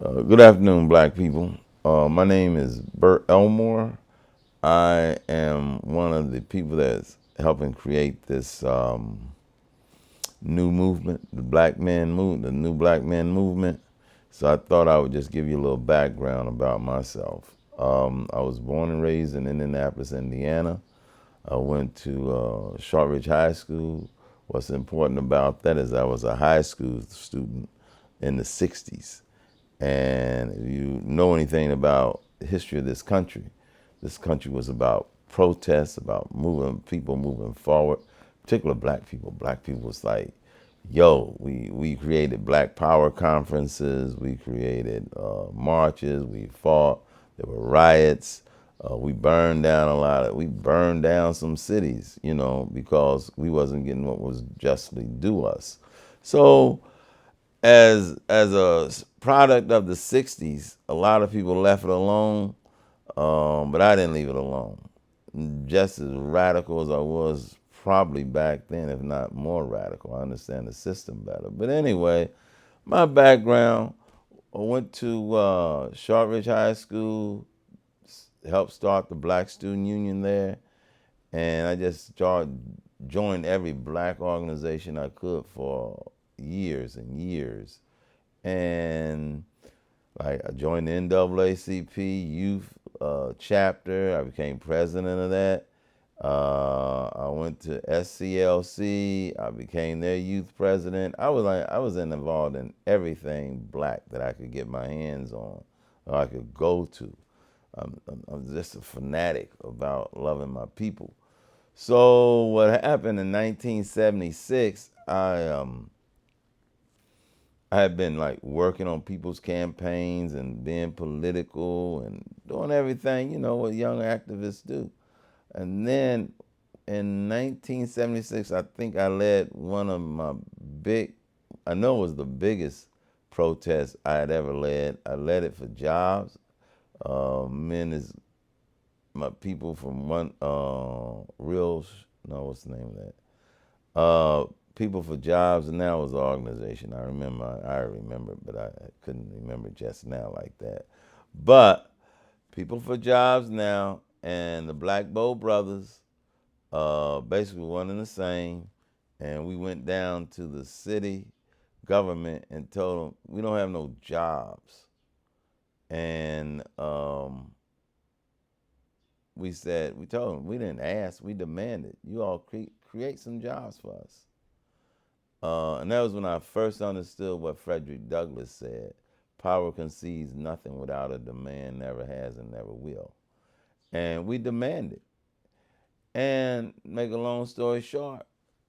Good afternoon, black people. My name is Bert Elmore. I am one of the people that's helping create this new movement, the new black man movement. So I thought I would just give you a little background about myself. I was born and raised in Indianapolis, Indiana. I went to Shortridge High School. What's important about that is I was a high school student in the 60s. And if you know anything about the history of this country was about protests, about people moving forward, particularly black people. Black people was like, yo, we created black power conferences, we created marches, we fought, there were riots, we burned down some cities, because we wasn't getting what was justly due us. So as a product of the 60s, a lot of people left it alone, but I didn't leave it alone. Just as radical as I was probably back then, if not more radical. I understand the system better. But anyway, my background, I went to Shortridge High School, helped start the Black Student Union there, and I just joined every black organization I could for years and years. And like I joined the NAACP youth chapter. I became president of that. I went to SCLC. I became their youth president. I was involved in everything black that I could get my hands on, or I could go to. I'm just a fanatic about loving my people. So what happened in 1976? I had been like working on people's campaigns and being political and doing everything, what young activists do. And then in 1976, I think I led one of my big, I know it was the biggest protest I had ever led. I led it for jobs. Men is my people from one no, what's the name of that? People for Jobs, and that was the organization. I remember, but I couldn't remember just now like that. But People for Jobs now and the Black Bow Brothers, basically one and the same. And we went down to the city government and told them we don't have no jobs. And we told them, we didn't ask, we demanded, you all create some jobs for us. And that was when I first understood what Frederick Douglass said: power concedes nothing without a demand, never has and never will. And we demanded. And make a long story short,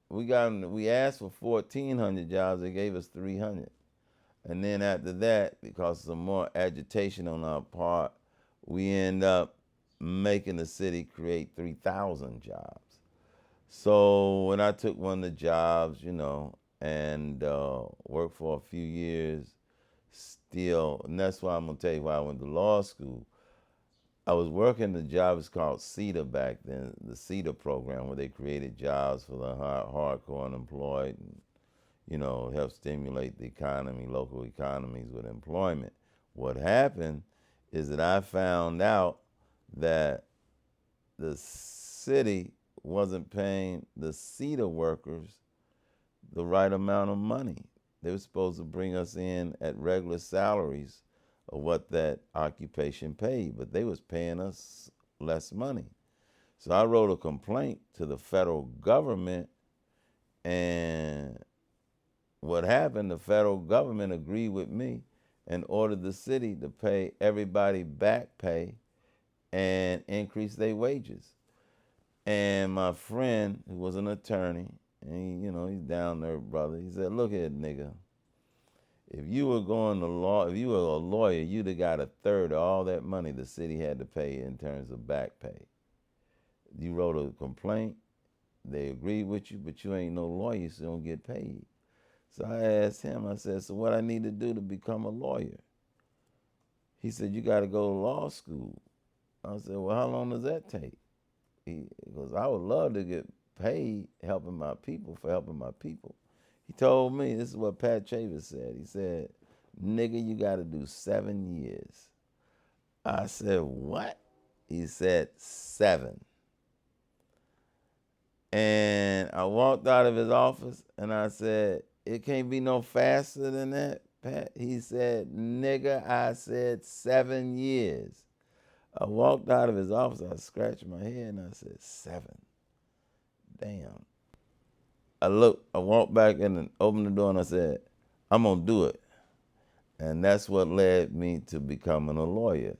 we asked for 1,400 jobs. They gave us 300. And then after that, because of some more agitation on our part, we end up making the city create 3,000 jobs. So when I took one of the jobs, and worked for a few years, still, and that's why I'm gonna tell you why I went to law school. I was working the job, it's called CETA back then, the CETA program, where they created jobs for the hardcore unemployed, and help stimulate the economy, local economies with employment. What happened is that I found out that the city wasn't paying the CETA workers the right amount of money. They were supposed to bring us in at regular salaries of what that occupation paid, but they was paying us less money. So I wrote a complaint to the federal government, and what happened, the federal government agreed with me and ordered the city to pay everybody back pay and increase their wages. And my friend, who was an attorney, and he's down there, brother, he said, look here, nigga, if you were going to law, if you were a lawyer, you'd have got a third of all that money the city had to pay in terms of back pay. You wrote a complaint, they agreed with you, but you ain't no lawyer, so you don't get paid. So I asked him, I said, so what I need to do to become a lawyer? He said, you got to go to law school. I said, well, how long does that take? He goes, I would love to get paid helping my people for helping my people. He told me, this is what Pat Chavis said. He said, Nigga, you got to do 7 years. I said, what? He said, 7. And I walked out of his office and I said, it can't be no faster than that, Pat. He said, nigga, I said 7 years. I walked out of his office, I scratched my head and I said, 7. Damn. I walked back in and opened the door and I said, I'm gonna do it. And that's what led me to becoming a lawyer.